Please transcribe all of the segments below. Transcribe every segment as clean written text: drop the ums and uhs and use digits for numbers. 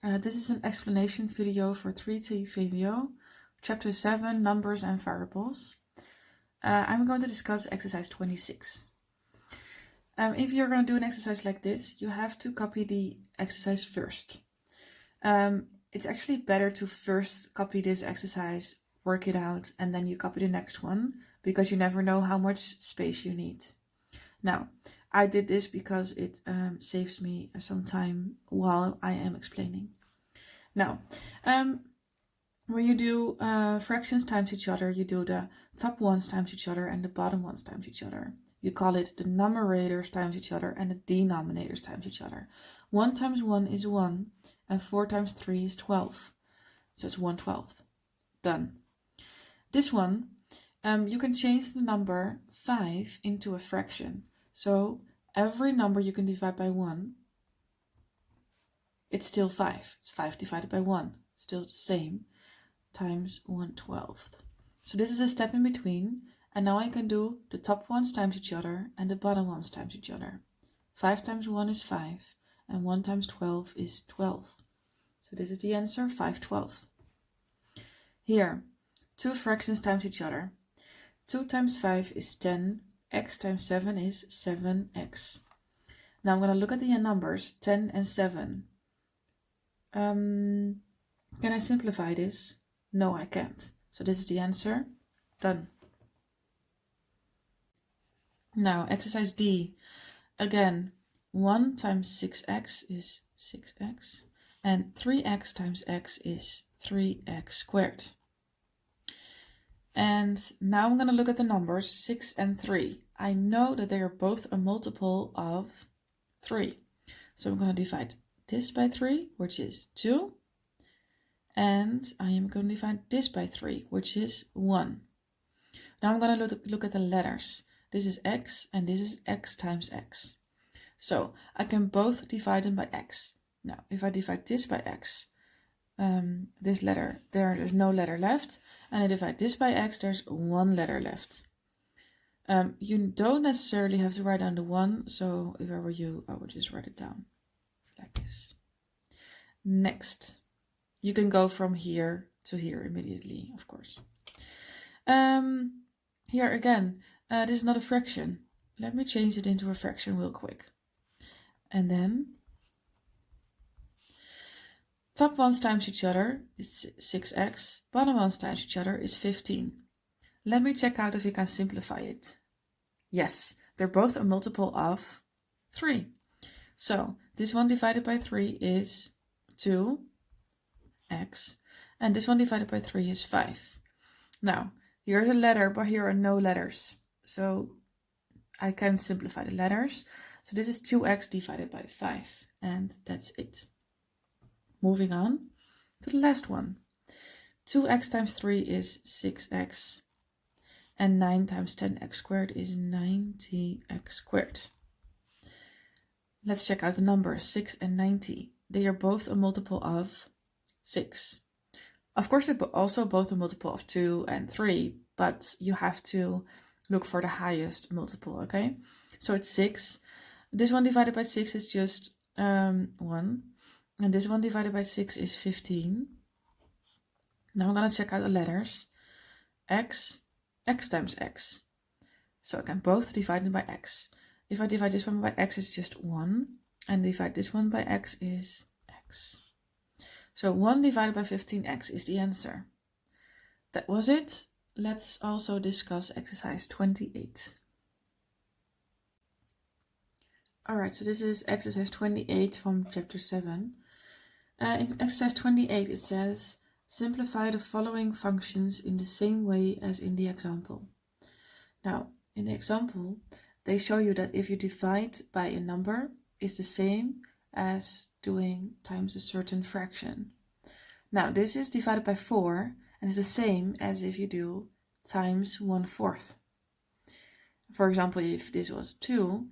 This is an explanation video for 3 TVWO, Chapter 7, Numbers and Variables. I'm going to discuss exercise 26. If you're going to do an exercise like this, you have to copy the exercise first. It's actually better to first copy this exercise, work it out, and then you copy the next one, because you never know how much space you need. Now, I did this because it saves me some time while I am explaining. Now, when you do fractions times each other, you do the top ones times each other and the bottom ones times each other. You call it the numerators times each other and the denominators times each other. 1 times 1 is 1 and 4 times 3 is 12. So it's 1/12. Done. This one, you can change the number 5 into a fraction. So every number you can divide by 1, it's still 5. It's 5 divided by 1. It's still the same, times 1/12. So this is a step in between, and now I can do the top ones times each other and the bottom ones times each other. 5 times 1 is 5, and 1 times 12 is 12. So this is the answer, 5/12. Here, two fractions times each other. 2 times 5 is 10, x times 7 is 7x. Now I'm going to look at the numbers, 10 and 7. Can I simplify this? No, I can't. So this is the answer. Done. Now, exercise D. Again, 1 times 6x is 6x. And 3x times x is 3x squared. And now I'm going to look at the numbers 6 and 3. I know that they are both a multiple of 3. So I'm going to divide this by 3, which is 2. And I am going to divide this by 3, which is 1. Now I'm going to look at the letters. This is x and this is x times x. So I can both divide them by x. Now if I divide this by x, this letter, there's no letter left. And I divide this by x, there's one letter left. You don't necessarily have to write down the 1. So if I were you, I would just write it down like this. Next. You can go from here to here immediately, of course. Here again, this is not a fraction. Let me change it into a fraction real quick. And then top ones times each other is 6x, bottom ones times each other is 15. Let me check out if you can simplify it. Yes, they're both a multiple of 3. So this one divided by 3 is 2. X, and this one divided by 3 is 5. Now, here's a letter, but here are no letters. So I can simplify the letters. So this is 2x divided by 5, and that's it. Moving on to the last one. 2x times 3 is 6x, and 9 times 10x squared is 90x squared. Let's check out the numbers 6 and 90. They are both a multiple of 6. Of course, they're also both a multiple of 2 and 3, but you have to look for the highest multiple, okay? So it's 6. This one divided by 6 is just 1. And this one divided by 6 is 15. Now I'm going to check out the letters. X, x times x. So I can both divide them by x. If I divide this one by x, it's just 1. And divide this one by x is x. So 1 divided by 15x is the answer. That was it. Let's also discuss exercise 28. Alright, so this is exercise 28 from chapter 7. In exercise 28 it says, simplify the following functions in the same way as in the example. Now, in the example, they show you that if you divide by a number, it's the same as doing times a certain fraction. Now this is divided by 4 and it's the same as if you do times 1/4. For example, if this was 2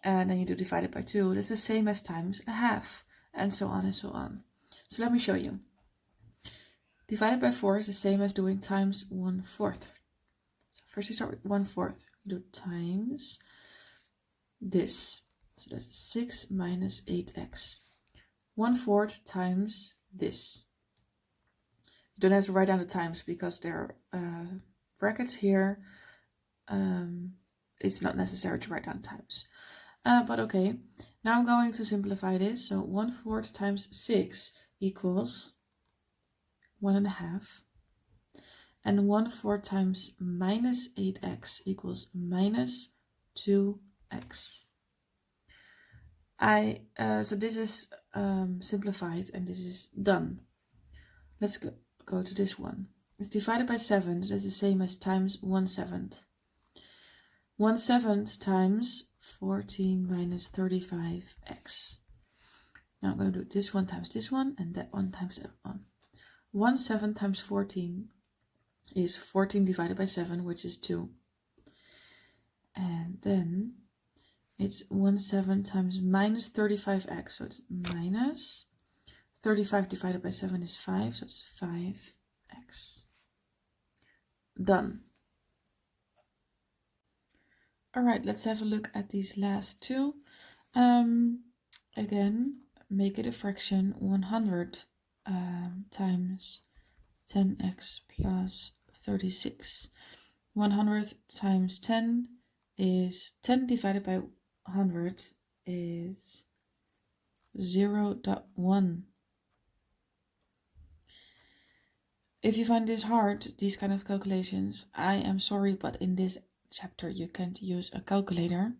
and then you do divided by 2, that's the same as times a half, and so on and so on. So let me show you. Divided by 4 is the same as doing times 1/4. So first you start with 1/4. You do times this. So that's 6 minus 8x. 1/4 times this. You don't have to write down the times because there are brackets here. It's not necessary to write down times. But okay, now I'm going to simplify this. So 1/4 times 6 equals 1.5. And 1/4 times minus 8x equals minus 2x. So this is simplified and this is done. Let's go to this one. It's divided by 7. That's the same as times 1/7. 1/7 times 14 minus 35x. Now I'm going to do this one times this one and that one times that one. 1/7 times 14 is 14 divided by 7, which is 2. And then it's 1/7 times minus 35x, so it's minus 35 divided by 7 is 5, so it's 5x. Done. All right, let's have a look at these last two. Again, make it a fraction. 100 times 10x plus 36. 100 times 10 is 10 divided by 100 is 0.1. If you find this hard, these kind of calculations, I am sorry, but in this chapter you can't use a calculator.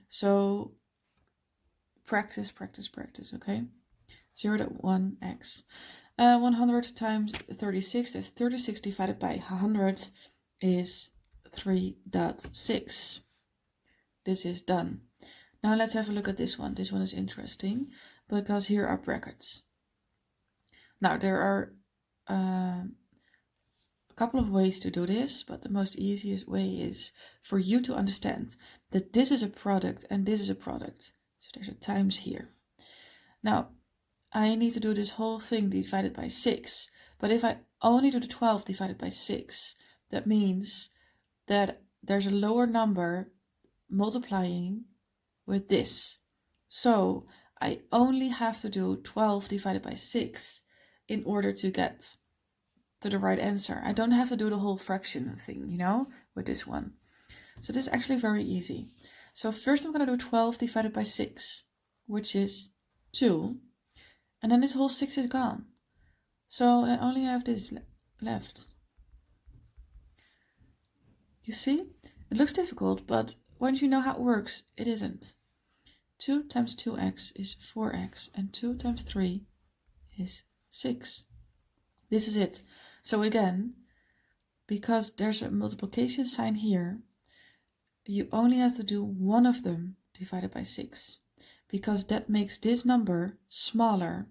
So practice, okay? 0.1x. 100 times 36, that's 36 divided by 100 is 3.6. This is done. Now let's have a look at this one. This one is interesting because here are brackets. Now there are a couple of ways to do this, but the most easiest way is for you to understand that this is a product and this is a product. So there's a times here. Now I need to do this whole thing divided by 6, but if I only do the 12 divided by 6, that means that there's a lower number multiplying with this. So I only have to do 12 divided by 6 in order to get to the right answer. I don't have to do the whole fraction thing, you know, with this one. So this is actually very easy. So first I'm going to do 12 divided by 6, which is 2. And then this whole 6 is gone. So I only have this left. You see? It looks difficult, but once you know how it works, it isn't. 2 times 2x is 4x, and 2 times 3 is 6. This is it. So again, because there's a multiplication sign here, you only have to do one of them divided by 6. Because that makes this number smaller,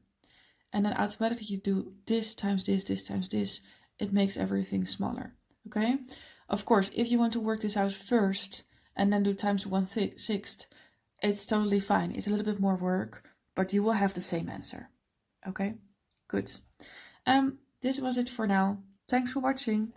and then automatically you do this times this times this, it makes everything smaller, okay? Of course, if you want to work this out first and then do times 1/6, it's totally fine. It's a little bit more work, but you will have the same answer, okay? Good. This was it for now. Thanks for watching.